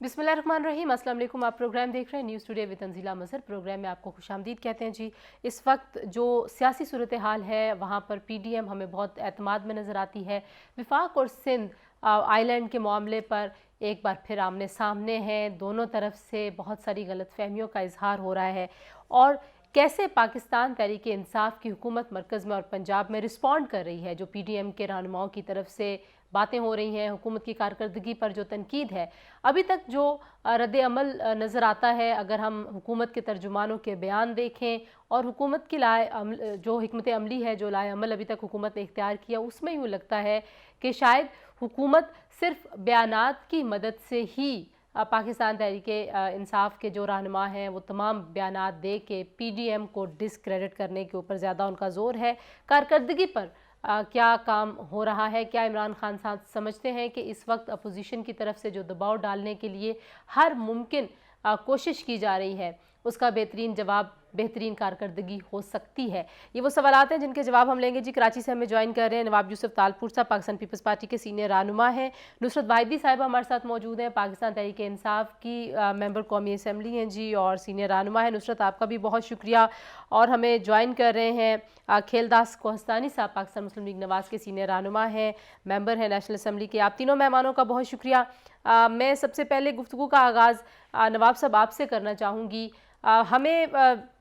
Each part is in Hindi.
बिस्मिल्लाहिर्रहमानिर्रहीम। अस्सलाम वालेकुम। आप प्रोग्राम देख रहे हैं news today with Tanzeela Mazhar. Programme में आपको खुशामदीद कहते हैं जी। इस वक्त जो सियासी सूरत हाल है वहाँ पर PDM हमें बहुत एतमाद में नज़र आती है। विफाक और सिंध आइलैंड के मामले पर एक बार फिर आमने सामने हैं। दोनों तरफ से बहुत सारी गलतफहमियों का इजहार हो रहा है और कैसे पाकिस्तान तहरीक इंसाफ की हुकूमत मरकज़ में और पंजाब में रिस्पॉन्ड कर रही है। जो PDM के रहनुमाओं की तरफ से बातें हो रही हैं, हुकूमत की कारकर्दगी पर जो तनकीद है, अभी तक जो रद्द अमल नज़र आता है, अगर हम हुकूमत के तर्जुमानों के बयान देखें और हुकूमत की जो हिकमत अमली है, जो लाए अमल अभी तक हुकूमत ने इख्तियार किया, उसमें यूँ लगता है कि शायद हुकूमत सिर्फ बयानात की मदद से ही पाकिस्तान तहरीक इंसाफ के जो रहनुमा हैं वो तमाम बयानात दे के PDM को डिसक्रेडिट करने के ऊपर ज़्यादा उनका ज़ोर है। कारकर्दगी पर क्या काम हो रहा है? क्या इमरान खान साहब समझते हैं कि इस वक्त अपोजिशन की तरफ से जो दबाव डालने के लिए हर मुमकिन कोशिश की जा रही है, उसका बेहतरीन जवाब, बेहतरीन कारकर्दगी हो सकती है? ये वो सवालात हैं जिनके जवाब हम लेंगे जी। कराची से हमें ज्वाइन कर रहे हैं नवाब यूसुफ तालपुर साहब, पाकिस्तान पीपल्स पार्टी के सीनियर रहनुमा हैं। नुसरत वाहिदी साहिबा हमारे साथ मौजूद हैं, पाकिस्तान तहरीक इंसाफ की मेंबर कौमी असम्बली हैं जी और सीनियर रहनुमा है। नुसरत, आपका भी बहुत शुक्रिया। और हमें ज्वाइन कर रहे हैं खेलदास कोहस्तानी साहब, पाकिस्तान मुस्लिम लीग नवाज़ के सीनियर रहनुमा हैं, मेंबर हैं नेशनल असम्बली के। आप तीनों मेहमानों का बहुत शुक्रिया। मैं सबसे पहले गुफ्तगू का आगाज़ नवाब साहब आपसे करना चाहूँगी। हमें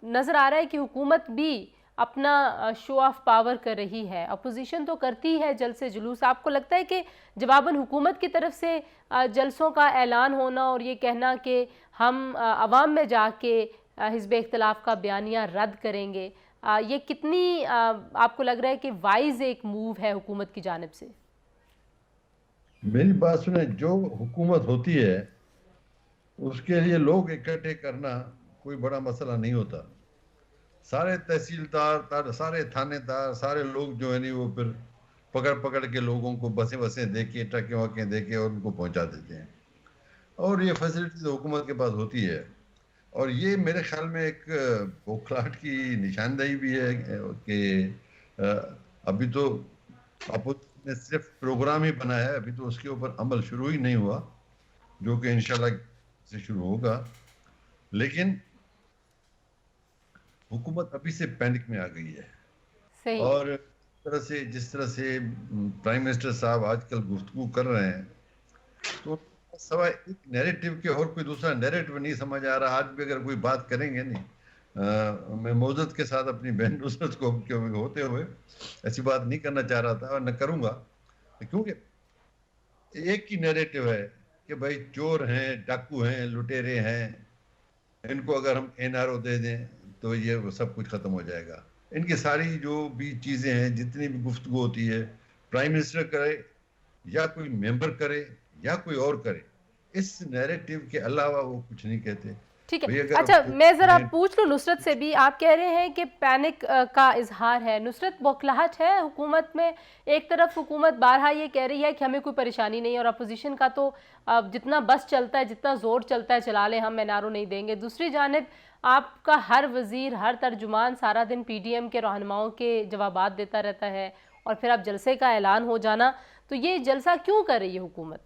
नज़र आ रहा है कि हुकूमत भी अपना शो ऑफ पावर कर रही है, अपोजिशन तो करती है जलसे जुलूस। आपको लगता है कि जवाबन हुकूमत की तरफ से जलसों का ऐलान होना और ये कहना कि हम अवाम में जाके हिज़्ब इख्तिलाफ का बयानिया रद्द करेंगे, ये कितनी आपको लग रहा है कि वाइज एक मूव है हुकूमत की जानिब से? मेरी बात सुने, जो हुकूमत होती है उसके लिए लोग इकट्ठे करना कोई बड़ा मसला नहीं होता। सारे तहसीलदार, सारे थानेदार, सारे लोग जो है नहीं वो फिर पकड़ पकड़ के लोगों को बसें बसें दे के, ट्रकें वकें दे के और उनको पहुंचा देते हैं। और ये फैसिलिटीज हुकूमत के पास होती है। और ये मेरे ख्याल में एक बौखलाहट की निशानदेही भी है कि अभी तो अपोजिशन ने सिर्फ प्रोग्राम ही बनाया है, अभी तो उसके ऊपर अमल शुरू ही नहीं हुआ, जो कि इंशाल्लाह से शुरू होगा। लेकिन हुकूमत अभी से पैनिक में आ गई है। सही। और जिस तरह से प्राइम मिनिस्टर साहब आजकल गुफ्तगू कर रहे हैं, तो सवाए एक नैरेटिव के और कोई दूसरा नैरेटिव नहीं समझ आ रहा। आज भी अगर कोई बात करेंगे नहीं, मैं मौजूद के साथ अपनी बहन नुसरत को होते हुए ऐसी बात नहीं करना चाह रहा था और न करूंगा, क्योंकि एक ही नैरेटिव है कि भाई चोर हैं, डाकू हैं, लुटेरे हैं, इनको अगर हम NRO दे दें तो ये सब कुछ खत्म हो जाएगा। इनकी सारी जो भी चीजें हैं, जितनी भी गुफ्तगू होती है, प्राइम मिनिस्टर करे या कोई मेंबर करे या कोई और करे, इस नैरेटिव के अलावा वो कुछ नहीं कहते। ठीक है। भाई अगर अच्छा, मैं ज़रा पूछ लूँ नुसरत से भी, आप कह रहे हैं कि पैनिक का इजहार है। नुसरत, बौखलाहट है हुकूमत में? एक तरफ हुकूमत बारहा ये कह रही है कि हमें कोई परेशानी नहीं और अपोजिशन का तो जितना बस चलता है, जितना ज़ोर चलता है चला लें, हम NRO नहीं देंगे। दूसरी जानिब आपका हर वज़ीर, हर तर्जुमान सारा दिन PDM के रहनुमाओं के जवाबात देता रहता है और फिर अब जलसे का ऐलान हो जाना, तो ये जलसा क्यों कर रही है हुकूमत?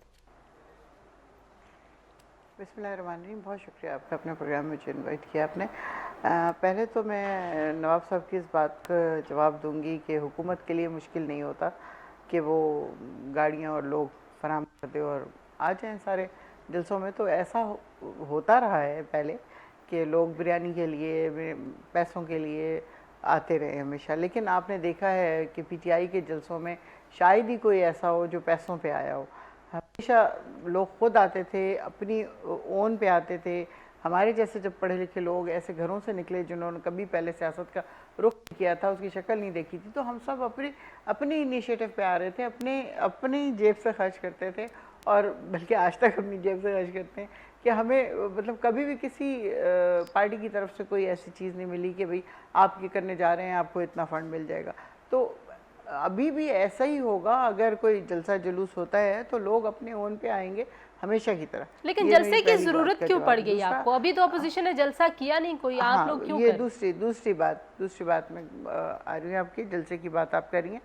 बिस्मिल्लाहिर्रहमानिर्रहीम। बहुत शुक्रिया आपका, अपने प्रोग्राम में मुझे इन्वाइट किया आपने। पहले तो मैं नवाब साहब की इस बात का जवाब दूंगी कि हुकूमत के लिए मुश्किल नहीं होता कि वो गाड़ियाँ और लोग फराहम कर दे और आ जाएँ सारे जलसों में। तो ऐसा होता रहा है पहले कि लोग बिरयानी के लिए, पैसों के लिए आते रहे हमेशा। लेकिन आपने देखा है कि PTI के जलसों में शायद ही कोई ऐसा हो जो पैसों पे आया हो। हमेशा लोग खुद आते थे, अपनी ओन पे आते थे। हमारे जैसे जब पढ़े लिखे लोग ऐसे घरों से निकले जिन्होंने कभी पहले सियासत का रुख किया था, उसकी शक्ल नहीं देखी थी, तो हम सब अपनी इनिशिएटिव पे आ रहे थे, अपनी जेब से खर्च करते थे। और बल्कि आज तक अपनी जेब से खर्च करते हैं कि हमें मतलब कभी भी किसी पार्टी की तरफ से कोई ऐसी चीज़ नहीं मिली कि भाई आप ये करने जा रहे हैं, आपको इतना फंड मिल जाएगा। तो अभी भी ऐसा ही होगा। अगर कोई जलसा जुलूस होता है तो लोग अपने ओन पे आएंगे हमेशा की तरह। लेकिन जलसे की जरूरत क्यों पड़ गई आपको? अभी तो अपोजिशन ने जलसा किया नहीं कोई, आप लोग क्यों ये कर? दूसरी बात में आ रही है आपकी, जलसे की बात आप कर रही हैं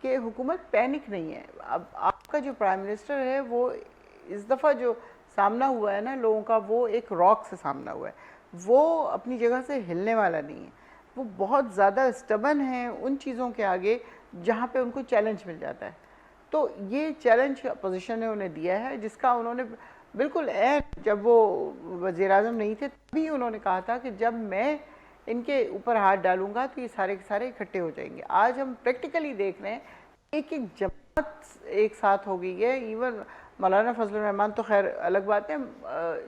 कि हुकूमत पैनिक नहीं है। अब आपका जो प्राइम मिनिस्टर है वो इस दफ़ा जो सामना हुआ है ना लोगों का, वो एक रॉक से सामना हुआ है, वो अपनी जगह से हिलने वाला नहीं है। वो बहुत ज़्यादा स्टबन है उन चीज़ों के आगे जहाँ पे उनको चैलेंज मिल जाता है। तो ये चैलेंज अपोजिशन ने उन्हें दिया है, जिसका उन्होंने बिल्कुल जब वो वज़ीर-ए-आज़म नहीं थे तभी उन्होंने कहा था कि जब मैं इनके ऊपर हाथ डालूंगा तो ये सारे के सारे इकट्ठे हो जाएंगे। आज हम प्रैक्टिकली देख रहे हैं एक एक जमात एक साथ हो गई है। इवन मौलाना फजलुर रहमान तो खैर अलग बात है,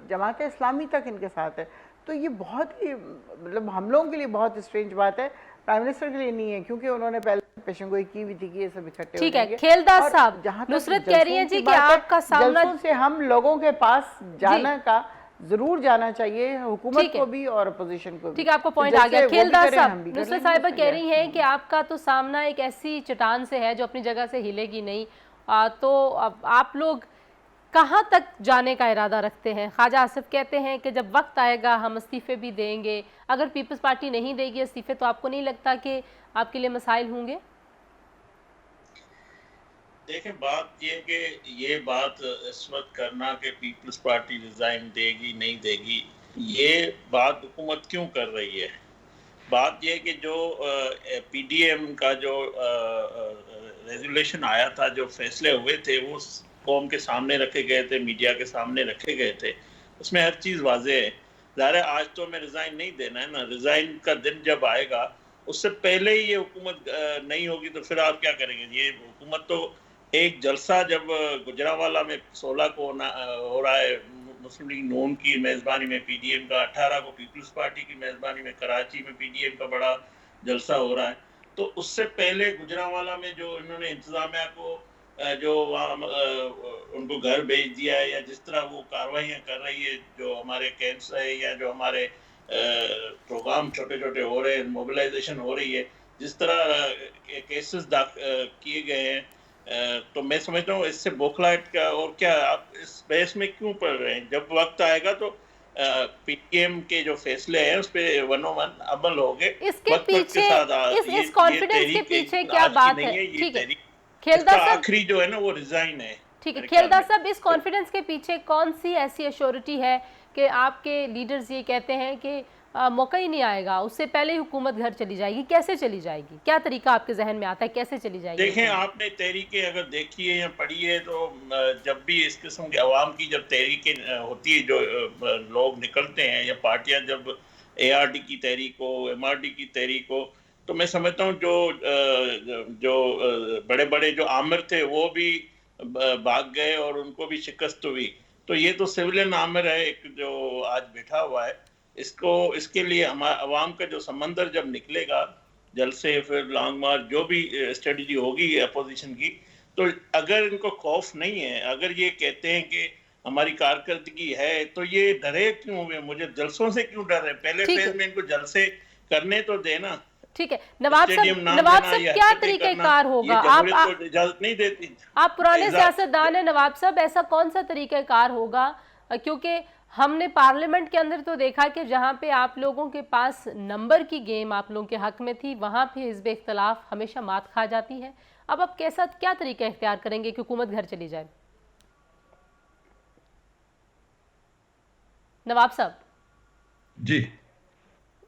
जमात इस्लामी तक इनके साथ है। तो ये बहुत ही मतलब हम लोगों के लिए बहुत स्ट्रेंज बात है, प्राइम मिनिस्टर के लिए नहीं है, क्योंकि उन्होंने पहले पेशेंगोई की भी थी कि ये सब इकट्ठे हो ठीक है। जाएंगे। खेलदास और साहब, जहाँ तक नुसरत कह रही हैं जलसों जी की कि बात है, आपका सामना जलसों से हम लोगों के पास जाना का जरूर जाना चाहिए, हुकूमत ठीक है। को भी और अपोजिशन को भी। ठीक है, आपको तो पॉइंट आ जैसे गया। वो भी खेलदास करें, हम साहब, भी कर नुसरत लेंगे, साहिबा उसमें कह क्या रही है। हैं कि आपका तो सामना एक ऐसी चट्टान से है जो अपनी जगह से हिलेगी नहीं। तो अब आप लोग कहाँ तक जाने का इरादा रखते हैं? ख्वाजा आसिफ कहते हैं कि जब वक्त आएगा हम इस्तीफे भी देंगे। अगर पीपल्स पार्टी नहीं देगी इस्तीफे तो आपको नहीं लगता कि आपके लिए मसाइल होंगे? देखें, बात ये कि ये बात इस वक्त करना कि पीपल्स पार्टी रिजाइन देगी नहीं देगी, ये बात हुकूमत क्यों कर रही है? बात ये कि जो पीडीएम का जो रेजुलेशन आया था, जो फैसले हुए थे, वो कौम के सामने रखे गए थे, मीडिया के सामने रखे गए थे, उसमें हर चीज़ वाज़ेह है। ज़ाहिर है आज तो हमें रिज़ाइन नहीं देना है ना, रिज़ाइन का दिन जब आएगा उससे पहले ही ये हुकूमत नहीं होगी तो फिर आप क्या करेंगे? ये हुकूमत तो एक जलसा जब गुजरांवाला में 16 को हो रहा है मुस्लिम लीग नून की मेज़बानी में पीडीएम का, 18 को पीपल्स पार्टी की मेज़बानी में कराची में पीडीएम का बड़ा जलसा हो रहा है, तो उससे पहले गुजरांवाला में जो इन्होंने इंतजामिया को जो वहाँ उनको घर भेज दिया है या जिस तरह वो कार्रवाइयाँ कर रही है, जो हमारे कैंप्स है या जो हमारे प्रोग्राम छोटे छोटे हो रहे हैं, मोबिलाइजेशन हो रही है, जिस तरह केसेस किए गए हैं, तो मैं समझता हूँ इससे बौखलाहट का और क्या, आप इस बहस में क्यों पड़ रहे हैं? जब वक्त आएगा तो पीटीएम के जो फैसले हैं उस पे 101 अमल होंगे। इसके पीछे इस कॉन्फिडेंस के पीछे क्या बात है? ठीक है, खेलदास साहब, आखिरी जो है ना वो रिजाइन है। ठीक है, खेलदास साहब, इस कॉन्फिडेंस के पीछे कौन सी ऐसी एश्योरिटी है कि आपके लीडर्स ये कहते हैं कि मौका ही नहीं आएगा, उससे पहले ही हुकूमत घर चली जाएगी? कैसे चली जाएगी? क्या तरीका आपके जहन में आता है, कैसे चली जाएगी? देखें, आपने तहरीकें अगर देखी है या पढ़ी है तो जब भी इस किस्म के अवाम की जब तहरीकें होती है, जो लोग निकलते हैं या पार्टियां जब एआरडी की तहरीक हो, एमआरडी की तहरीक हो, तो मैं समझता हूँ जो बड़े बड़े जो आमिर थे वो भी भाग गए और उनको भी शिकस्त हुई। तो ये तो सिविलियन आमिर है एक जो आज बैठा हुआ है, इसके लिए हमारा अवाम का जो समंदर जब निकलेगा, जलसे फिर लॉन्ग मार्च जो भी स्ट्रेटजी होगी अपोजिशन की, तो अगर इनको खौफ नहीं है, अगर ये कहते हैं कि हमारी कारकर्दगी है, तो ये डरे क्यों हुए? मुझे जलसों से क्यों डर है? पहले फेज में इनको जलसे करने तो देना। ठीक है, नवाब साहब क्या तरीक़ाकार होगा? आप तो इजाजत नहीं देती। आप पुराने सियासतदान हैं नवाब साहब, ऐसा कौन सा तरीक़ाकार होगा? क्योंकि हमने पार्लियामेंट के अंदर तो देखा कि जहाँ पे आप लोगों के पास नंबर की गेम आप लोगों के हक में थी, वहाँ पे हिज़्ब इख्तिलाफ हमेशा मात खा जाती है। अब आप क्या तरीका इख्तियार करेंगे कि हुकूमत घर चली जाए? नवाब साहब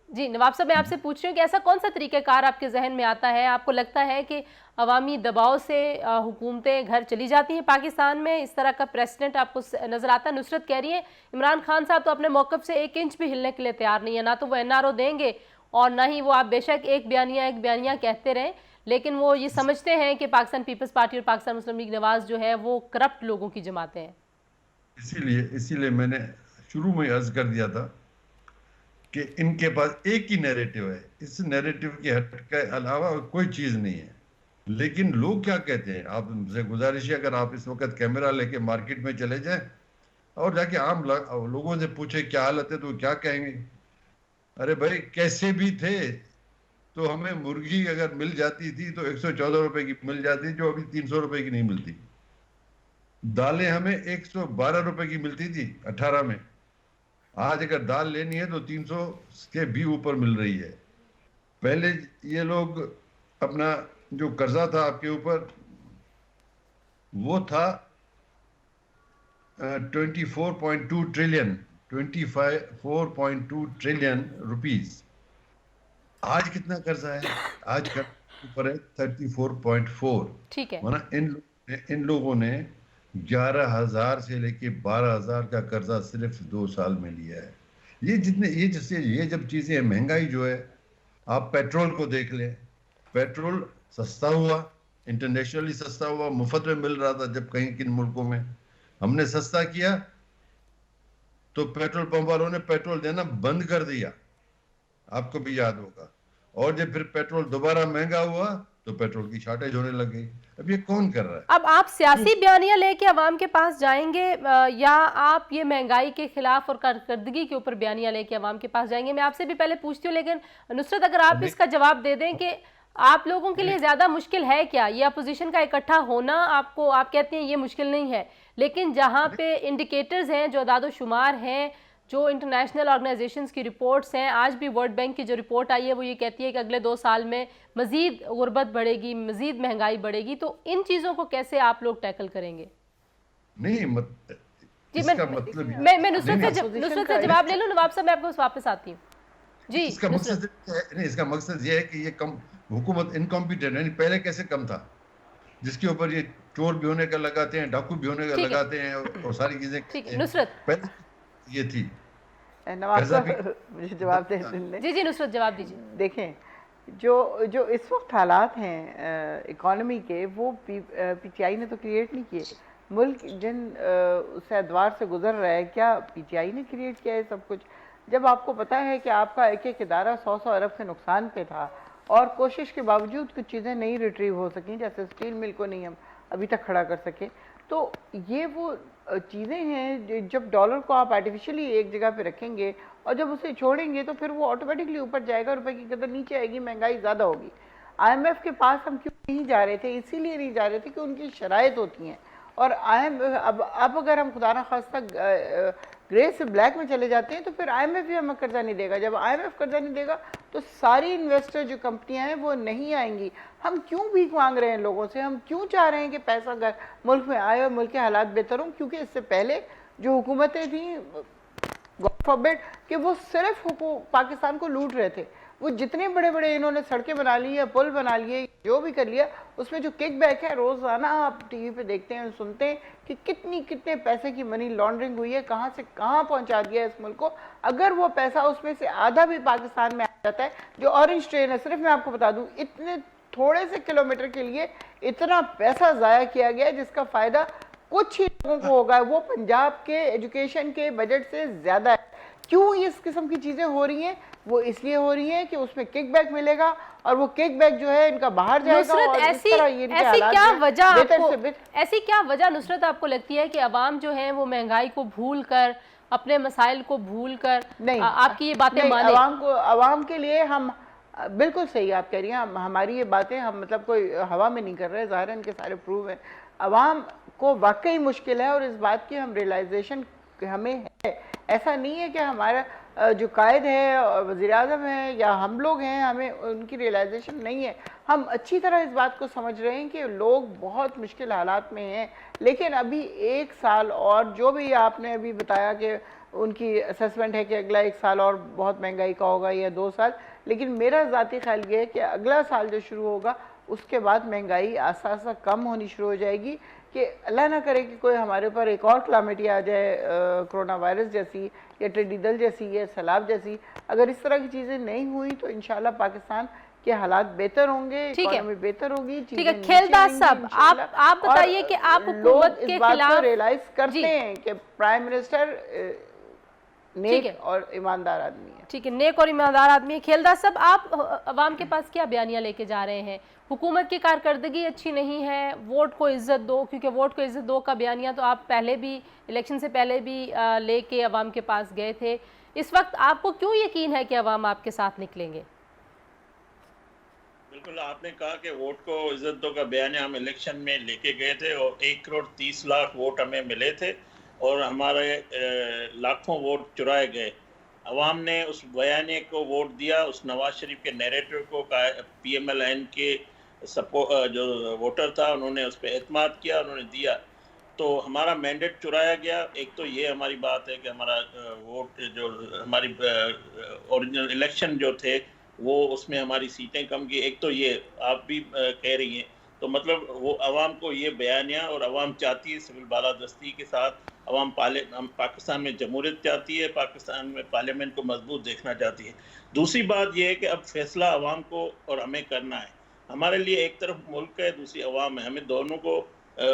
जी, नवाब साहब, मैं आपसे पूछ रही हूँ कि ऐसा कौन सा तरीक़ाकार आपके जहन में आता है? आपको लगता है कि अवामी दबाव से हुकूमतें घर चली जाती हैं पाकिस्तान में? इस तरह का प्रेसिडेंट आपको नज़र आता है? नुसरत कह रही है इमरान खान साहब तो अपने मौक़िफ़ से 1 इंच भी हिलने के लिए तैयार नहीं है, ना तो वो एनआरओ देंगे और ना ही वो, आप बेशक एक बयानिया कहते रहें, लेकिन वो ये समझते हैं कि पाकिस्तान पीपल्स पार्टी और पाकिस्तान मुस्लिम लीग नवाज़ जो है वो करप्ट लोगों की जमातें हैं। इसीलिए मैंने शुरू में अर्ज कर दिया था कि इनके पास एक ही नैरेटिव है, इस नैरेटिव के हट के अलावा कोई चीज़ नहीं है। लेकिन लोग क्या कहते हैं, आपसे गुजारिश है अगर आप इस वक्त कैमरा लेके मार्केट में चले जाएं और जाके आम लोगों से पूछे क्या हालत है, तो क्या कहेंगे? अरे भाई, कैसे भी थे तो हमें मुर्गी अगर मिल जाती थी तो 114 रुपए की मिल जाती, जो अभी 300 रुपए की नहीं मिलती। दालें हमें 112 रुपए की मिलती थी 18 में, आज अगर दाल लेनी है तो 300 के भी ऊपर मिल रही है। पहले ये लोग अपना जो कर्जा था आपके ऊपर, वो था 24.2 ट्रिलियन 24.2 ट्रिलियन रुपीस। आज कितना कर्जा है? आज का ऊपर है 34.4। ठीक है। माना इन लोगों ने 11,000 से लेके 12,000 का कर्जा सिर्फ 2 साल में लिया है। ये जब चीजें, महंगाई जो है, आप पेट्रोल को देख लें, पेट्रोल सस्ता हुआ, इंटरनेशनली सस्ता हुआ, मुफ्त में मिल रहा था जब कहीं किन मुल्कों में हमने सस्ता किया तो पेट्रोल पंप वालों ने पेट्रोल देना बंद कर दिया, आपको भी याद होगा। और जब फिर पेट्रोल दोबारा महंगा हुआ तो पेट्रोल की शॉर्टेज होने लग गई। अब ये कौन कर रहा है? अब आप सियासी बयानियां लेके अवाम के पास जाएंगे या आप ये महंगाई के खिलाफ और कारकर्दगी के ऊपर बयानियां लेके अवाम के पास जाएंगे? मैं आपसे भी पहले पूछती हूँ, लेकिन नुसरत अगर आप इसका जवाब दे दें कि आप लोगों के लिए ज्यादा मुश्किल है क्या ये अपोजिशन का इकट्ठा होना? आपको, आप कहते हैं ये मुश्किल नहीं है, लेकिन जहां पे इंडिकेटर्स हैं, जो अदाद-ओ-शुमार हैं, जो इंटरनेशनल ऑर्गेनाइजेशंस की रिपोर्ट्स हैं, आज भी वर्ल्ड बैंक की जो रिपोर्ट आई है वो ये कहती है कि अगले 2 साल में मजीद गुर्बत बढ़ेगी, मजीद महंगाई बढ़ेगी। तो इन चीज़ों को कैसे आप लोग टैकल करेंगे? नहीं जी, इसका मतलब मैं नुसरत से जवाब ले लूँ, नवाब साहब मैं आपको वापस आती हूँ। जी, इसका मकसद ये है कि ये कम हुकूमत इनकॉम्पिटेंट है। पहले कैसे कम था, जिसके ऊपर ये चोर भी होने का लगाते हैं, डाकू भी होने का लगाते हैं और सारी चीजें। ठीक है नुसरत, पहले ये थी। मुझे जवाब दे। जी नुसरत जवाब दीजिए। देखें, जो इस वक्त हालात हैं इकोनॉमी के, वो पीटीआई ने तो क्रिएट नहीं किए। मुल्क जिन उससे अदवार से गुजर रहा है, क्या पीटीआई ने क्रिएट किया है सब कुछ? जब आपको पता है कि आपका एक एक इदारा 100 अरब से नुकसान पे था और कोशिश के बावजूद कुछ चीज़ें नहीं रिट्रीव हो सकें, जैसे स्टील मिल को नहीं हम अभी तक खड़ा कर सके, तो ये वो चीज़ें हैं जब डॉलर को आप आर्टिफिशियली एक जगह पे रखेंगे और जब उसे छोड़ेंगे तो फिर वो ऑटोमेटिकली ऊपर जाएगा, रुपए की कदर नीचे आएगी, महंगाई ज़्यादा होगी। आईएमएफ के पास हम क्यों नहीं जा रहे थे? इसीलिए नहीं जा रहे थे कि उनकी शराइत होती हैं। और अब अगर हम खुदा न खास्ता ग्रे से ब्लैक में चले जाते हैं तो फिर आईएमएफ भी हमें कर्जा नहीं देगा। जब आईएमएफ कर्जा नहीं देगा तो सारी इन्वेस्टर जो कंपनियां हैं वो नहीं आएंगी। हम क्यों भीख मांग रहे हैं लोगों से? हम क्यों चाह रहे हैं कि पैसा मुल्क में आए और मुल्क के हालात बेहतर हों? क्योंकि इससे पहले जो हुकूमतें थी, गॉड फॉरबिड, कि वो सिर्फ पाकिस्तान को लूट रहे थे। वो जितने बड़े बड़े इन्होंने सड़कें बना ली है, पुल बना लिए, जो भी कर लिया, उसमें जो किक बैक है, रोज़ाना आप टीवी पे देखते हैं, सुनते हैं कि कितने पैसे की मनी लॉन्ड्रिंग हुई है, कहाँ से कहाँ पहुँचा दिया है इस मुल्क को। अगर वो पैसा उसमें से आधा भी पाकिस्तान में आ जाता है, जो ऑरेंज ट्रेन है, सिर्फ मैं आपको बता दूँ, इतने थोड़े से किलोमीटर के लिए इतना पैसा ज़ाया किया गया है जिसका फ़ायदा कुछ ही लोगों को होगा। वो पंजाब के एजुकेशन के बजट से ज़्यादा है। क्यों इस किस्म की चीज़ें हो रही हैं? वो इसलिए हो रही हैं कि उसमें किकबैक मिलेगा और वो किकबैक जो है इनका बाहर जाएगा। और ऐसी क्या वजह नुसरत आपको लगती है कि अवाम जो है वो महंगाई को भूल कर, अपने मसाइल को भूल कर आपकी ये बातें माने? अवाम के लिए हम बिल्कुल सही आप कह रही हैं, हमारी ये बातें हम मतलब कोई हवा में नहीं कर रहे, ज़ाहिर है इनके सारे प्रूव हैं। अवाम को वाकई मुश्किल है और इस बात की हम रियलाइजेशन हमें है। ऐसा नहीं है कि हमारा जो कायद है, वज़ीर आज़म है या हम लोग हैं, हमें उनकी रियलाइजेशन नहीं है। हम अच्छी तरह इस बात को समझ रहे हैं कि लोग बहुत मुश्किल हालात में हैं, लेकिन अभी 1 साल और जो भी आपने अभी बताया कि उनकी असेसमेंट है कि अगला 1 साल और बहुत महंगाई का होगा या 2 साल, लेकिन मेरा ज़ाती ख्याल ये है कि अगला साल जो शुरू होगा उसके बाद महंगाई आस्ता आस्ता कम होनी शुरू हो जाएगी। कि अल्लाह ना करे कि कोई हमारे ऊपर एक और क्लामिटी आ जाए, कोरोना वायरस जैसी या टिड्डी दल जैसी या सैलाब जैसी। अगर इस तरह की चीज़ें नहीं हुई तो इंशाल्लाह पाकिस्तान के हालात बेहतर होंगे, इकोनॉमी बेहतर होगी। ठीक है, खेलदास साहब आप बताइए कि आप हुकूमत के खिलाफ रियलाइज करते हैं कि प्राइम मिनिस्टर नेक और ईमानदार आदमी है। ठीक है, नेक और ईमानदार आदमी है। खेलदास साहब, आप अवाम के पास क्या बयानियां लेके जा रहे हैं? हुकूमत की कारकर्दगी अच्छी नहीं है, वोट को इज्जत दो, क्योंकि वोट को इज्जत दो का बयानिया तो आप पहले भी, इलेक्शन से पहले भी लेके अवाम के पास गए थे। इस वक्त आपको क्यों यकीन है कि अवाम आपके साथ निकलेंगे? बिल्कुल, आपने कहा कि वोट को इज्जत दो का बयानिया हम इलेक्शन में लेके गए थे और 1,30,00,000 वोट हमें मिले थे और हमारे लाखों वोट चुराए गए। अवाम ने उस बयाने को वोट दिया, उस नवाज शरीफ के नैरेटिव को, PMLN के जो वोटर था उन्होंने उस पर एतमाद किया, उन्होंने दिया। तो हमारा मैंडेट चुराया गया। एक तो ये हमारी बात है कि हमारा वोट जो हमारी ओरिजिनल इलेक्शन जो थे वो उसमें हमारी सीटें कम की। एक तो ये आप भी कह रही हैं, तो मतलब वो अवाम को ये बयानिया, और अवाम चाहती है सिविल बालादस्ती के साथ अवाम पाकिस्तान में जमहूरियत चाहती है, पाकिस्तान में पार्लियामेंट को मजबूत देखना चाहती है। दूसरी बात यह है कि अब फैसला अवाम को और हमें करना है। हमारे लिए एक तरफ मुल्क है, दूसरी अवाम है, हमें दोनों को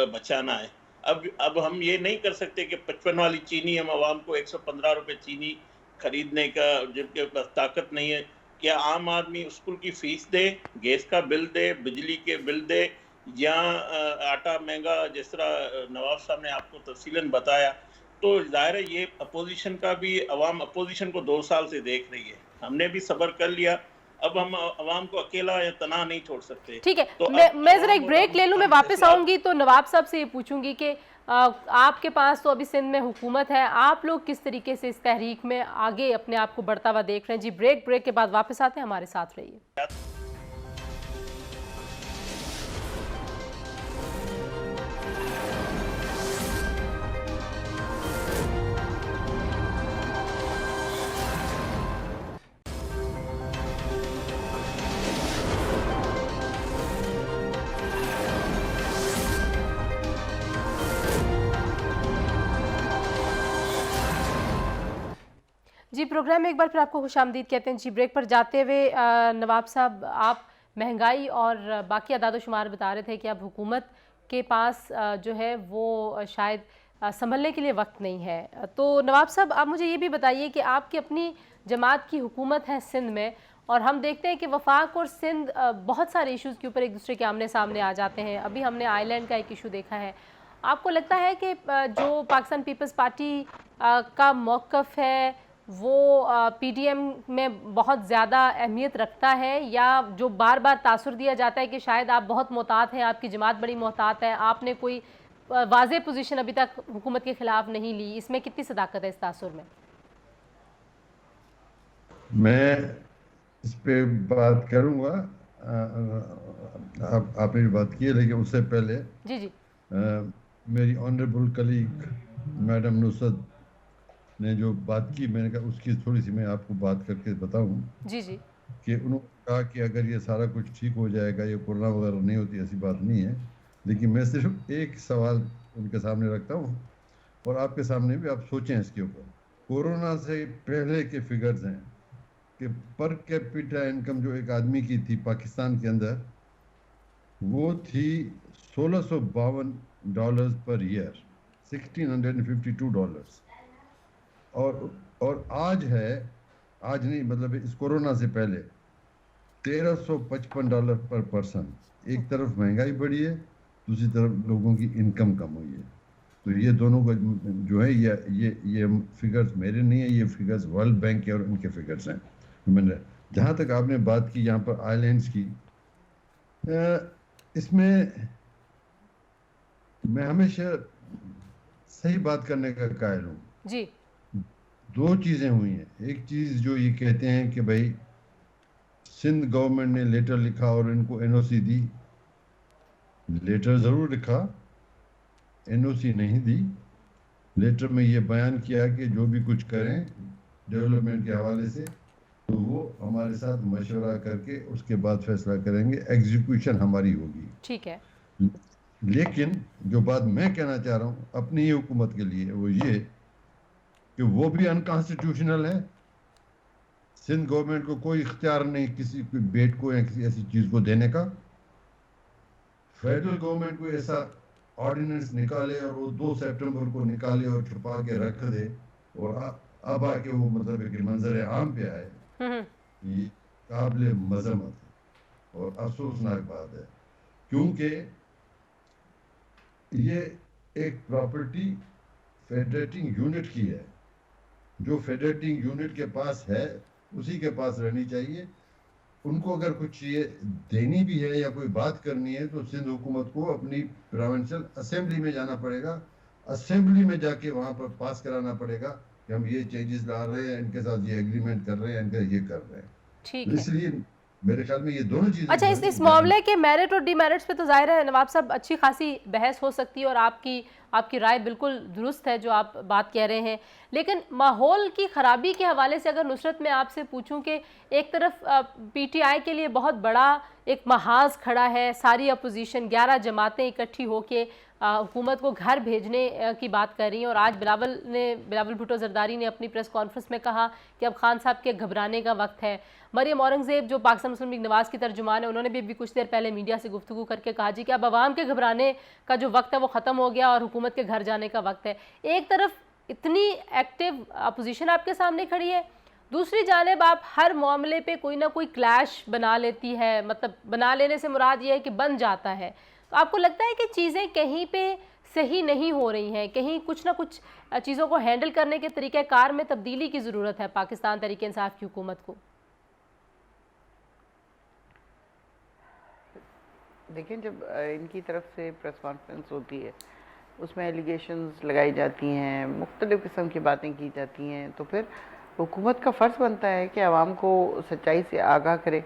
बचाना है। अब हम ये नहीं कर सकते कि 55 वाली चीनी हम आवाम को 115 रुपए चीनी खरीदने का, जिनके पास ताकत नहीं है। क्या आम आदमी स्कूल की फीस दे, गैस का बिल दे, बिजली के बिल दे, या आटा महंगा, जिस तरह नवाब साहब ने आपको तफसीलन बताया। तो जाहिर है ये अपोजिशन का भी, अवाम अपोजिशन को 2 साल से देख रही है, हमने भी सब्र कर लिया। अब हम अवाम को अकेला या तना नहीं छोड़ सकते। ठीक है, तो मैं जरा एक ब्रेक ले लूं, मैं वापस आऊंगी तो नवाब साहब से ये पूछूंगी कि आपके पास तो अभी सिंध में हुकूमत है, आप लोग किस तरीके से इस तहरीक में आगे अपने आप को बढ़ता हुआ देख रहे हैं। जी ब्रेक के बाद वापस आते हैं, हमारे साथ रहिए। जी प्रोग्राम में एक बार फिर आपको खुशामदीद कहते हैं। जी ब्रेक पर जाते हुए नवाब साहब, आप महंगाई और बाकी अदाद-ओ-शुमार बता रहे थे कि अब हुकूमत के पास जो है वो शायद संभलने के लिए वक्त नहीं है। तो नवाब साहब आप मुझे ये भी बताइए कि आपकी अपनी जमात की हुकूमत है सिंध में, और हम देखते हैं कि वफाक और सिंध बहुत सारे इश्यूज़ के ऊपर एक दूसरे के आमने सामने आ जाते हैं। अभी हमने आइलैंड का एक इशू देखा है। आपको लगता है कि जो पाकिस्तान पीपल्स पार्टी का मौक़िफ़ है वो पीडीएम में बहुत ज़्यादा अहमियत रखता है, या जो बार बार तासुर दिया जाता है कि शायद आप बहुत मोहतात हैं, आपकी जमात बड़ी मोहतात है, आपने कोई वाज़ेह पोजीशन अभी तक हुकूमत के ख़िलाफ़ नहीं ली, इसमें कितनी सदाकत है इस तासुर में? मैं इस पे बात करूँगा, आपने जो बात की है, लेकिन उससे पहले जी मेरी ऑनरेबल कलीग मैडम नुसरत ने जो बात की, मैंने कहा उसकी थोड़ी सी मैं आपको बात करके बताऊं। जी कि उन्होंने कहा कि अगर ये सारा कुछ ठीक हो जाएगा, ये कोरोना वगैरह नहीं होती, ऐसी बात नहीं है। लेकिन मैं सिर्फ एक सवाल उनके सामने रखता हूँ और आपके सामने भी, आप सोचें इसके ऊपर। कोरोना से पहले के फिगर्स हैं कि पर कैपिटा इनकम जो एक आदमी की थी पाकिस्तान के अंदर, वो थी $1652 पर ईयर, $1652। और आज है, आज नहीं मतलब इस कोरोना से पहले $1355 पर पर्सन। एक तरफ महंगाई बढ़ी है, दूसरी तरफ लोगों की इनकम कम हुई है। तो ये दोनों का जो है, ये फिगर्स मेरे नहीं है, ये फिगर्स वर्ल्ड बैंक के और उनके फिगर्स हैं। मैंने जहाँ तक आपने बात की यहाँ पर आइलैंड्स की, इसमें मैं हमेशा सही बात करने का कायल हूँ। जी, दो चीज़ें हुई हैं। एक चीज़ जो ये कहते हैं कि भाई सिंध गवर्नमेंट ने लेटर लिखा और इनको एनओसी दी। लेटर ज़रूर लिखा, एनओसी नहीं दी। लेटर में ये बयान किया कि जो भी कुछ करें डेवलपमेंट के हवाले से, तो वो हमारे साथ मशवरा करके उसके बाद फैसला करेंगे, एग्जीक्यूशन हमारी होगी। ठीक है। लेकिन जो बात मैं कहना चाह रहा हूँ अपनी ही हुकूमत के लिए, वो ये कि वो भी अनकॉन्स्टिट्यूशनल है। सिंध गवर्नमेंट को कोई इख्तियार नहीं किसी बेट को या किसी ऐसी चीज़ को देने का। फेडरल गवर्नमेंट को ऐसा ऑर्डिनेंस निकाले और वो 2 सितंबर को निकाले और छुपा के रख दे, और अब आके वो मतलब एक मंजर आम पे आए, ये काबिल मजम्मत और अफसोसनाक बात है। क्योंकि ये एक प्रॉपर्टी फेडरेटिंग यूनिट की है। जो फेडरेटिंग यूनिट के पास है उसी के पास रहनी चाहिए। उनको अगर कुछ चीज़ देनी भी है या कोई बात करनी है तो सिंध हुकूमत को अपनी प्रोविंशियल असेंबली में जाना पड़ेगा। असेंबली में जाके वहाँ पर पास कराना पड़ेगा कि हम ये चेंजेस ला रहे हैं, इनके साथ ये एग्रीमेंट कर रहे हैं, इनका ये कर रहे हैं। ठीक है। मेरे ख्याल में ये दोनों चीजें अच्छा, जो इस है इस ना मामले के मेरिट और डिमेरिट्स पे तो जाहिर है नवाब साहब अच्छी खासी बहस हो सकती है और आपकी राय बिल्कुल दुरुस्त है जो आप बात कह रहे हैं, लेकिन माहौल की खराबी के हवाले से अगर नुसरत मैं आपसे पूछूं कि एक तरफ पीटीआई के लिए बहुत बड़ा एक महाज खड़ा है, सारी अपोजिशन 11 जमातें इकट्ठी होके हुकूमत को घर भेजने की बात कर रही हैं और आज बिलावल भुट्टो जरदारी ने अपनी प्रेस कॉन्फ्रेंस में कहा कि अब खान साहब के घबराने का वक्त है। मरियम औरंगज़ेब जो पाकिस्तान मुस्लिम लीग नवाज़ की तर्जुमान है, उन्होंने भी अभी कुछ देर पहले मीडिया से गुफ्तगू करके कहा जी कि अब आवाम के घबराने का जो वक्त है वो ख़त्म हो गया और हुकूमत के घर जाने का वक्त है। एक तरफ इतनी एक्टिव अपोजिशन आपके सामने खड़ी है, दूसरी जानिब आप हर मामले पे कोई ना कोई क्लैश बना लेती है, मतलब बना लेने से मुराद ये है कि बन जाता है। तो आपको लगता है कि चीज़ें कहीं पे सही नहीं हो रही हैं, कहीं कुछ ना कुछ चीज़ों को हैंडल करने के तरीक़ेकार में तब्दीली की ज़रूरत है पाकिस्तान तहरीक इंसाफ की हुकूमत को? देखिए, जब इनकी तरफ से प्रेस कॉन्फ्रेंस होती है, उसमें एलिगेशंस लगाई जाती हैं, मुख्तलिफ़ किस्म की बातें की जाती हैं, तो फिर हुकूमत का फ़र्ज़ बनता है कि आवाम को सच्चाई से आगाह करे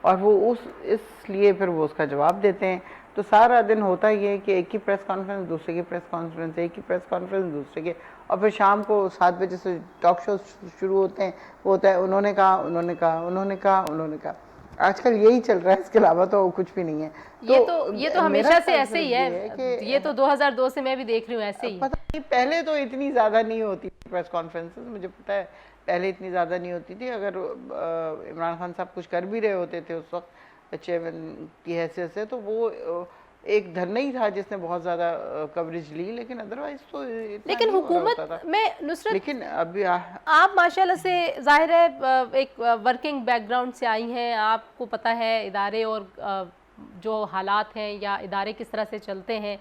और वो इसलिए फिर वो उसका जवाब देते हैं। तो सारा दिन होता ही है कि एक ही प्रेस कॉन्फ्रेंस दूसरे की प्रेस कॉन्फ्रेंस, एक ही प्रेस कॉन्फ्रेंस दूसरे के, और फिर शाम को 7 बजे से टॉक शो शुरू होते हैं। वो होता है उन्होंने कहा, उन्होंने कहा, उन्होंने कहा, उन्होंने कहा। आजकल यही चल रहा है, इसके अलावा तो कुछ भी नहीं है। ये तो हमेशा से ऐसे ही है कि ये तो 2002 से मैं भी देख रही हूँ ऐसे ही। पता नहीं, पहले तो इतनी ज़्यादा नहीं होती प्रेस कॉन्फ्रेंसेस, मुझे पता है पहले इतनी ज़्यादा नहीं होती थी। अगर इमरान खान साहब कुछ कर भी रहे होते थे उस वक्त चेयरमैन की हैसियत से, तो वो एक धरना ही था जिसने बहुत ज़्यादा कवरेज ली, लेकिन अदरवाइज तो लेकिन हुकूमत में नुसरत, लेकिन अभी आप माशाल्लाह से जाहिर है एक वर्किंग बैकग्राउंड से आई हैं, आपको पता है इदारे और जो हालात हैं या इदारे किस तरह से चलते हैं,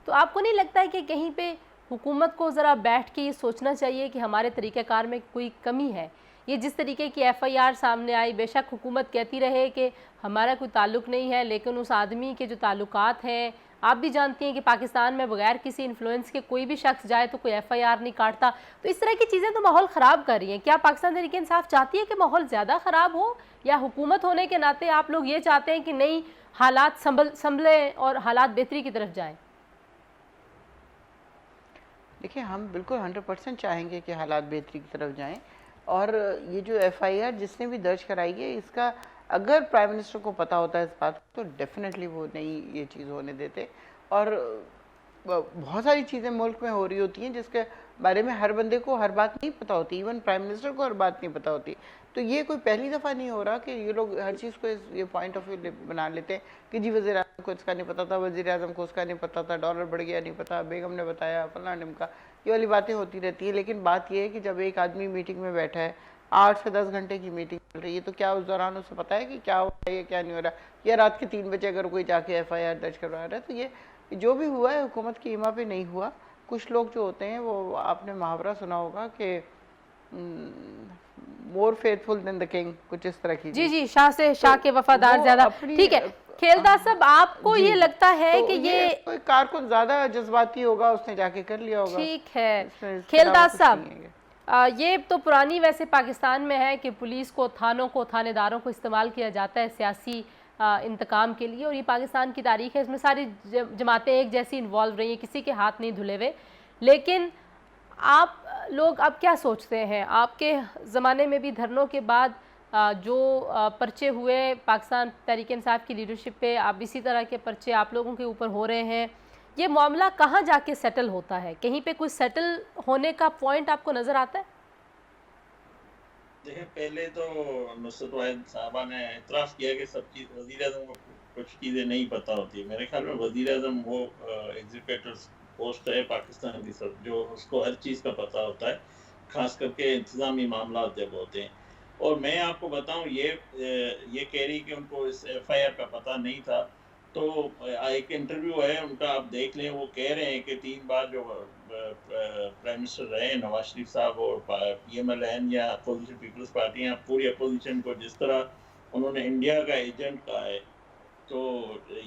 तो आपको नहीं लगता है कि कहीं पे हुकूमत को ज़रा बैठ के ये सोचना चाहिए कि हमारे तरीक़ेकार में कोई कमी है? ये जिस तरीके की एफआईआर सामने आई, बेशक हुकूमत कहती रहे कि हमारा कोई ताल्लुक़ नहीं है, लेकिन उस आदमी के जो ताल्लुकात हैं, आप भी जानती हैं कि पाकिस्तान में बगैर किसी इन्फ्लुएंस के कोई भी शख्स जाए तो कोई एफआईआर नहीं काटता। तो इस तरह की चीज़ें तो माहौल ख़राब कर रही हैं। क्या पाकिस्तान तहरीक इंसाफ चाहती है कि माहौल ज़्यादा ख़राब हो, या हुकूमत होने के नाते आप लोग ये चाहते हैं कि नहीं, हालात संभले और हालात बेहतरी की तरफ जाएँ? देखिए, हम बिल्कुल 100% चाहेंगे कि हालात बेहतरी की तरफ जाएं, और ये जो एफआईआर जिसने भी दर्ज कराई है, इसका अगर प्राइम मिनिस्टर को पता होता है इस बात को, तो डेफिनेटली वो नहीं ये चीज़ होने देते। और बहुत सारी चीज़ें मुल्क में हो रही होती हैं जिसके बारे में हर बंदे को हर बात नहीं पता होती, इवन प्राइम मिनिस्टर को हर बात नहीं पता होती। तो ये कोई पहली दफ़ा नहीं हो रहा कि ये लोग हर चीज़ को ये पॉइंट ऑफ व्यू बना लेते हैं कि जी वज़ीर आज़म को इसका नहीं पता था, वज़ीर आज़म को उसका नहीं पता था, डॉलर बढ़ गया नहीं पता, बेगम ने बताया, फलां ढिमका, ये वाली बातें होती रहती है। लेकिन बात ये है कि जब एक आदमी मीटिंग में बैठा है, 8 से 10 घंटे की मीटिंग चल रही है, तो क्या उस दौरान उसे पता है कि क्या हो रहा है, क्या नहीं हो रहा, या रात के 3 बजे अगर कोई जाके एफआईआर दर्ज करवा रहा है? तो ये जो भी हुआ है हुकूमत की ईमा पे नहीं हुआ। कुछ लोग जो होते हैं, वो आपने मुहावरा सुना होगा कि मोर फेथफुल देन द किंग, कुछ इस तरह की। जी, शाह से शाह के वफादार ज्यादा। ठीक है खेलदास साहब, आपको ये लगता है तो कि ये कोई कारकुन ज्यादा जज्बाती होगा, उसने जाके कर लिया होगा? ठीक है खेलदास साहब, ये तो पुरानी वैसे पाकिस्तान में है कि पुलिस को, थानों को, थानेदारों को इस्तेमाल किया जाता है सियासी इंतकाम के लिए, और ये पाकिस्तान की तारीख है, इसमें सारी जमातें एक जैसी इन्वॉल्व रही हैं, किसी के हाथ नहीं धुले हुए। लेकिन आप लोग अब क्या सोचते हैं? आपके ज़माने में भी धरनों के बाद जो पर्चे हुए पाकिस्तान तहरीक इंसाफ की लीडरशिप पे, अब इसी तरह के पर्चे आप लोगों के ऊपर हो रहे हैं, ये मामला कहाँ जाके सेटल होता है? कहीं पे कोई सेटल होने का पॉइंट आपको नज़र आता है? देखिए, पहले तो नुसरत वाहिद साहबा ने इतराफ़ किया कि सब चीज़ वज़ीर-ए-आज़म को कुछ चीज़ें नहीं पता होती। मेरे ख्याल में वज़ीर-ए-आज़म वो एग्जीक्यूटिव पोस्ट है पाकिस्तान की, सब जो उसको हर चीज़ का पता होता है, ख़ास करके इंतज़ामी मामला जब होते हैं। और मैं आपको बताऊं, ये कह रही कि उनको इस एफआईआर का पता नहीं था, तो एक इंटरव्यू है उनका, आप देख लें, वो कह रहे हैं कि 3 बार जो प्राइम मिनिस्टर रहे नवाज शरीफ साहब और पीएमएलएन या अपोजिशन पीपल्स पार्टी या पूरी अपोजिशन को जिस तरह उन्होंने इंडिया का एजेंट कहा है, तो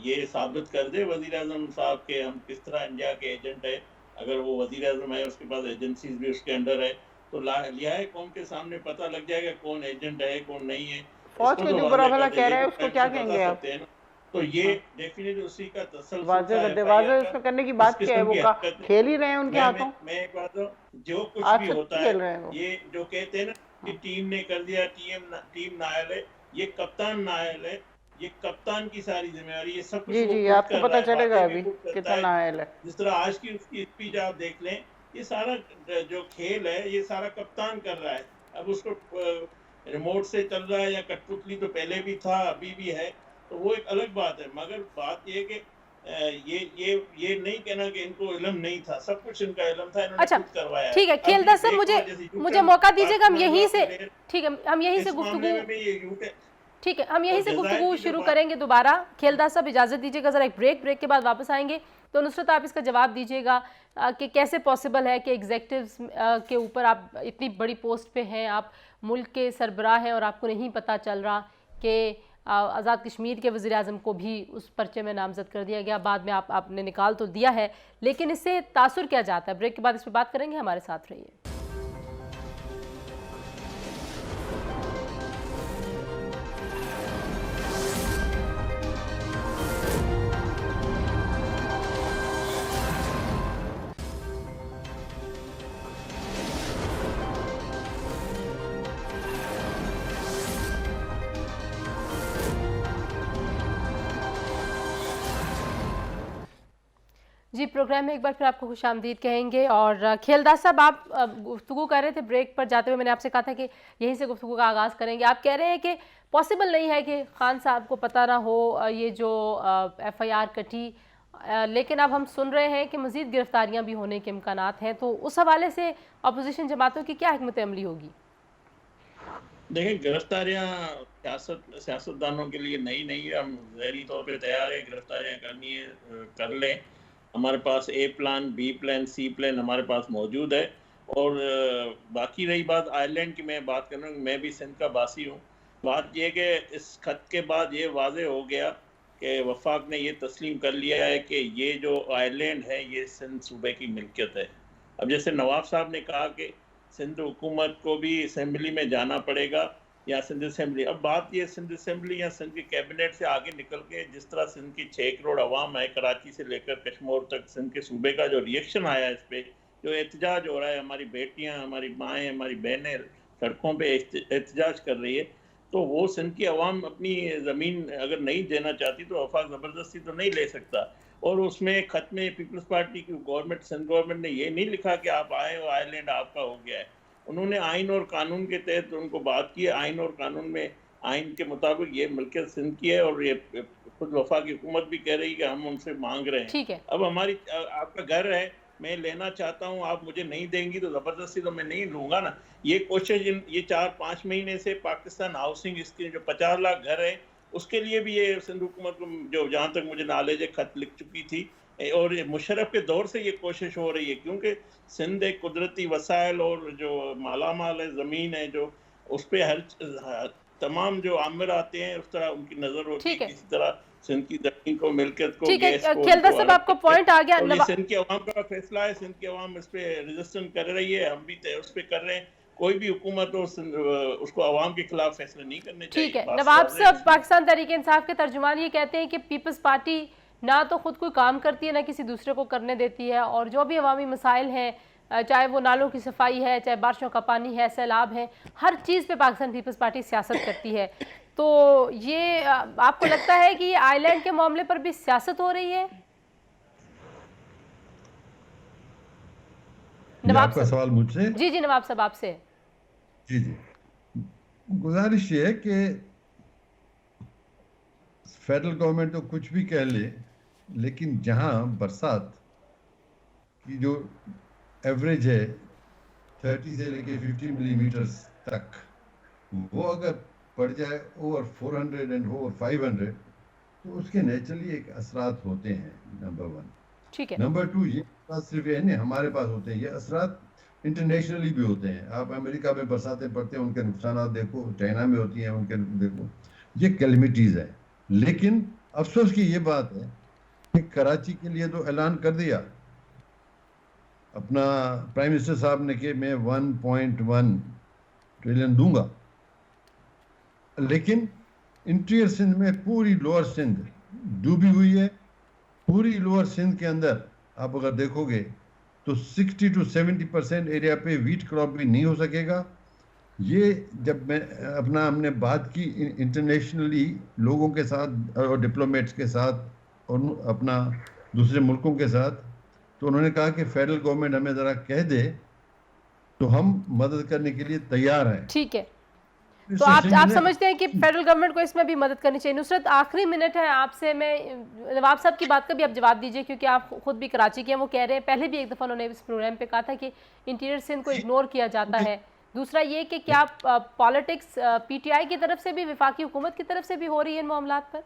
ये साबित कर दे वज़ीर आज़म साहब के हम किस तरह इंडिया के एजेंट है। अगर वो वज़ीर आज़म है, उसके पास एजेंसीज भी उसके अंडर है, तो लिहाए कौम के सामने पता लग जाएगा कौन एजेंट है कौन नहीं है। फौज इसको के तो जो वाज़ेह बुरा कर भला दे, कह ये रहे हैं तो उसको फैक्ट क्या से बता कहेंगे आप? सकते हैं ना। तो ये हाँ, डेफिनेटली उसी का तसलसल वाजे था कर दे, एफआईआर वाजे का। इसमें करने की इस बात क्या है? किस्म वो की का हरकत खेल ही रहे हैं उनके हाथों, मैं एक बात बताऊं, जो कुछ आज भी से होता है, खेल रहे हैं वो। ये जो कहते हैं ना कि हाँ टीम ने कर दिया, टीम नायल है, ये कप्तान नायल है, ये कप्तान की सारी जिम्मेदारी, ये सब कुछ जी वो जी, खुद आपको कर रहा पता है, चलेगा बातें भी अभी खुद करता कितना है। नायल है। जिस तरह आज की उसकी स्पीच आप देख लें, ये सारा जो खेल है ये सारा कप्तान कर रहा है। अब उसको रिमोट से चल रहा है या कठपुतली तो पहले भी था, अभी भी है, तो वो एक अलग बात है। मगर बात ये कि ये नहीं कहना कि इनको इल्म नहीं था, सब कुछ इनका इल्म था, इन्होंने अच्छा, खुद करवाया है। ठीक है अब खेलदार ये साहब, एक मुझे और जैसे मुझे यूटर्न मौका दीजिएगा, हम यहीं पाकिस्तान से, प्लेयर, ठीक है, हम यहीं से इस मामले गुफ्तगू, में भी ये यूटर्न ठीक है, हम यहीं और से जजायर गुफ्तगू की जो शुरू बात, करेंगे दोबारा। खेलदार साहब इजाज़त दीजिएगा, ज़रा एक ब्रेक के बाद वापस आएंगे। तो नुसरत, आप इसका जवाब दीजिएगा कि कैसे पॉसिबल है कि एग्जेक्टिव्स के ऊपर आप इतनी बड़ी पोस्ट पे हैं, आप मुल्क के सरबराह हैं और आपको नहीं पता चल रहा कि आज़ाद कश्मीर के वज़ीर आज़म को भी उस पर्चे में नामज़द कर दिया गया। बाद में आपने निकाल तो दिया है, लेकिन इससे तासुर क्या जाता है? ब्रेक के बाद इस पर बात करेंगे, हमारे साथ रहिए। जी, प्रोग्राम में एक बार फिर आपको खुशामदीद कहेंगे। और खेलदार साहब, आप गुफ्तगू कर रहे थे, ब्रेक पर जाते हुए मैंने आपसे कहा था कि यहीं से गुफ्तगू का आगाज़ करेंगे। आप कह रहे हैं कि पॉसिबल नहीं है कि खान साहब को पता ना हो ये जो एफआईआर कटी, लेकिन अब हम सुन रहे हैं कि मज़ीद गिरफ्तारियां भी होने के इम्कानात हैं। तो उस हवाले से अपोजिशन जमातों की क्या हिकमत अमली होगी? देखिए, गिरफ्तारियां सियासतदानों के लिए नई नहीं है। हम ज़हनी तौर पे तैयार है, गिरफ्तारियां करनी है कर लें। हमारे पास ए प्लान, बी प्लान, सी प्लान हमारे पास मौजूद है। और बाकी रही बात आयरलैंड की, मैं बात कर रहा हूँ, मैं भी सिंध का बासी हूँ। बात यह कि इस खत के बाद ये वाज़े हो गया कि वफाक ने ये तस्लीम कर लिया है कि ये जो आयरलैंड है ये सिंध सूबे की मिल्कियत है। अब जैसे नवाब साहब ने कहा कि सिंध हुकूमत को भी असम्बली में जाना पड़ेगा या सिंध असम्बली, अब बात ये सिंध असम्बली या सिंध के कैबिनेट से आगे निकल के जिस तरह सिंध की 6 करोड़ आवाम है, कराची से लेकर कश्मीर तक, सिंध के सूबे का जो रिएक्शन आया इस पर, जो एहतजाज हो रहा है, हमारी बेटियां, हमारी माएँ, हमारी बहनें सड़कों पर एहतजाज कर रही है, तो वो सिंध की आवाम अपनी ज़मीन अगर नहीं देना चाहती तो वफाक ज़बरदस्ती तो नहीं ले सकता। और उसमें खत में पीपल्स पार्टी की गवर्नमेंट, सिंध गवर्नमेंट ने ये नहीं लिखा कि आप आए और आयरलैंड आपका हो गया है। उन्होंने आइन और कानून के तहत उनको बात की। आइन और कानून में आइन के मुताबिक ये मिल्कियत सिंध की है और ये खुद वफाकी हुकूमत भी कह रही है कि हम उनसे मांग रहे हैं। ठीक है, अब हमारी आपका घर है, मैं लेना चाहता हूँ, आप मुझे नहीं देंगी तो ज़बरदस्ती तो मैं नहीं लूँगा ना। ये कोशिश ये 4-5 महीने से पाकिस्तान हाउसिंग, इसके जो 50 लाख घर है उसके लिए भी ये सिंध हुकूमत को, जो जहाँ तक मुझे नॉलेज है, खत लिख चुकी थी। और मुशर्रफ के दौर से ये कोशिश हो रही है, क्योंकि सिंध एक कुदरती वसाइल और जो मालामाल है, ज़मीन है, जो उस पर हर तमाम जो आमिर आते हैं उस तरह उनकी नज़र होती है। ठीक है, किसी तरह सिंध की ज़मीन को, मिल्कियत को, ठीक है। गैस को, खेलदार साहब, आपको पॉइंट आ गया। और ये सिंध की आवाम का फैसला है, सिंध की आवाम इस पे रेजिस्टेंस कर रही है, हम भी उस पर कर रहे हैं। कोई भी हुकूमत हो उसको आवाम के खिलाफ फैसले नहीं करने चाहिए। ठीक है, नवाब साहब, पाकिस्तान तहरीक इंसाफ के तर्जुमान ये कहते हैं कि पीपल्स पार्टी ना तो खुद कोई काम करती है, ना किसी दूसरे को करने देती है, और जो भी अवामी मसाइल हैं, चाहे वो नालों की सफाई है, चाहे बारिशों का पानी है, सैलाब है, हर चीज़ पे पाकिस्तान पीपल्स पार्टी सियासत करती है। तो ये आपको लगता है कि ये आइलैंड के मामले पर भी सियासत हो रही है? नवाब आपका सवाल मुझसे? जी जी, नवाब साहब आपसे। जी जी, गुजारिश ये है कि फेडरल गवर्नमेंट तो कुछ भी कह ले, लेकिन जहां बरसात की जो एवरेज है 30 से लेके 50 मिलीमीटर तक, वो अगर पड़ जाए ओवर 400 एंड ओवर 500 तो उसके नेचुरली एक असरात होते हैं, नंबर 1। ठीक है, नंबर 2, ये सिर्फ ये नहीं हमारे पास होते हैं, ये असरात इंटरनेशनली भी होते हैं। आप अमेरिका में बरसातें पड़ते हैं, उनके नुकसान देखो, चाइना में होती हैं, उनके देखो, ये कैलमिटीज है। लेकिन अफसोस की ये बात है कि कराची के लिए तो ऐलान कर दिया अपना प्राइम मिनिस्टर साहब ने कि मैं 1.1 ट्रिलियन दूंगा, लेकिन इंटीरियर सिंध में पूरी लोअर सिंध डूबी हुई है। पूरी लोअर सिंध के अंदर आप अगर देखोगे तो 60 to 70% एरिया पे वीट क्रॉप भी नहीं हो सकेगा। ये जब हमने बात की इंटरनेशनली लोगों के साथ और डिप्लोमेट्स के साथ और अपना दूसरे मुल्कों के साथ, तो उन्होंने कहा कि फेडरल गवर्नमेंट हमें ज़रा कह दे तो हम मदद करने के लिए तैयार हैं। ठीक है, तो आप समझते हैं कि फेडरल गवर्नमेंट को इसमें भी मदद करनी चाहिए। नुसरत, आखिरी मिनट है आपसे, मैं नवाब साहब की बात का भी आप जवाब दीजिए, क्योंकि आप खुद भी कराची के हैं। वो कह रहे हैं, पहले भी एक दफ़ा उन्होंने इस प्रोग्राम पे कहा था कि इंटीरियर सिंध को इग्नोर किया जाता है। दूसरा ये कि क्या पॉलिटिक्स पीटीआई की तरफ से भी, वफाकी हुकूमत की तरफ से भी हो रही है इन मामलात पर?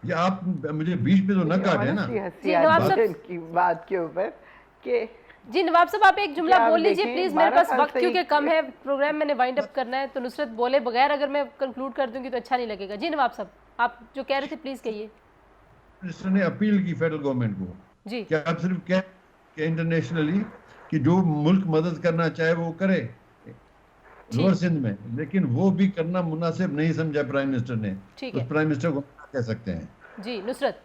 ये आप मुझे बीच में तो न काटे ना जी नवाब साहब की बात के ऊपर कि जी नवाब साहब, आप एक जुमला बोल लीजिए प्लीज, मेरे पास वक्त क्योंकि कम है, प्रोग्राम मैंने वाइंड अप करना है। तो नुसरत बोले बगैर अगर मैं कंक्लूड कर दूंगी तो अच्छा नहीं लगेगा। जी नवाब साहब, आप जो कह रहे थे प्लीज कहिए। मिनिस्टर ने अपील की फेडरल गवर्नमेंट को जी, क्या आप सिर्फ कह कि इंटरनेशनली कि जो मुल्क मदद करना चाहे वो करे लोअर सिंध में, लेकिन वो भी करना मुनासिब नहीं समझा प्राइम मिनिस्टर ने। ठीक उस है प्राइम मिनिस्टर को कह सकते हैं। जी नुसरत।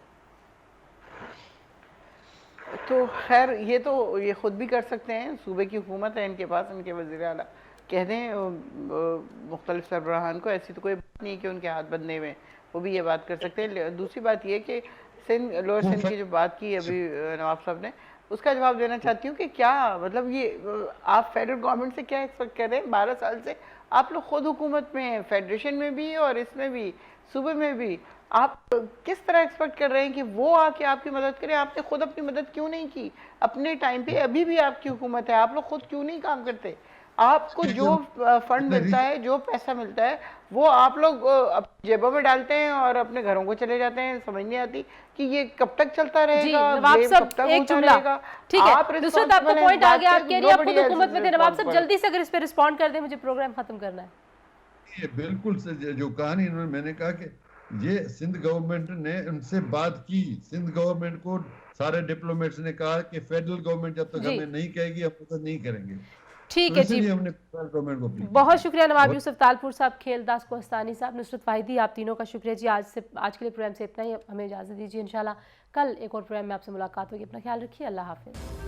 तो खैर ये खुद भी कर सकते हैं, सूबे की हुकूमत है इनके पास, इनके वज़ीर आला कह दें मुख्तलिफ सरबराहान को, ऐसी तो कोई बात नहीं कि उनके हाथ बंधे हुए, वो भी ये बात कर सकते हैं। दूसरी बात ये कि लोअर सिंध की जो बात की अभी नवाब साहब ने, उसका जवाब देना चाहती हूँ कि क्या मतलब ये आप फेडरल गवर्नमेंट से क्या एक्सपेक्ट कर रहे हैं? 12 साल से आप लोग खुद हुकूमत में हैं, फेडरेशन में भी और इसमें भी, सूबे में भी। आप किस तरह एक्सपेक्ट कर रहे हैं कि वो आके आपकी मदद करें? आपने खुद अपनी मदद क्यों नहीं की अपने टाइम पे? अभी भी आपकी हुकूमत है, आप लोग खुद क्यों नहीं काम करते? आपको जो फंड मिलता है, जो पैसा मिलता है, वो आप लोग जेबों में डालते हैं और अपने घरों को चले जाते हैं। समझ नहीं आती कि ये कब तक चलता रहेगा, नवाब साहब एक जुमला, ठीक है नुसरत, आपका पॉइंट आ गया, आप कह रही हैं आप खुद हुकूमत में थे। नवाब साहब जल्दी से अगर इस पे रिस्पॉन्ड कर दें, मुझे प्रोग्राम खत्म करना है। ये बिल्कुल जो कहानी इन्होंने, मैंने कहा कि ये सिंध गवर्नमेंट ने उनसे बात की, सिंध गवर्नमेंट को सारे डिप्लोमेट्स ने कहा कि फेडरल गवर्नमेंट जब तक हमें नहीं कहेगी हम मदद नहीं करेंगे। ठीक है जी, हमने गवर्नमेंट को बहुत शुक्रिया नवाब यूसुफ तालपुर साहब, खेलदास कोहस्तानी साहब, नुसरत वाहिदी, आप तीनों का शुक्रिया जी। आज के लिए प्रोग्राम से इतना ही, हमें इजाज़त दीजिए। इंशाल्लाह कल एक और प्रोग्राम में आपसे मुलाकात होगी। अपना ख्याल रखिए, अल्लाह हाफिज़।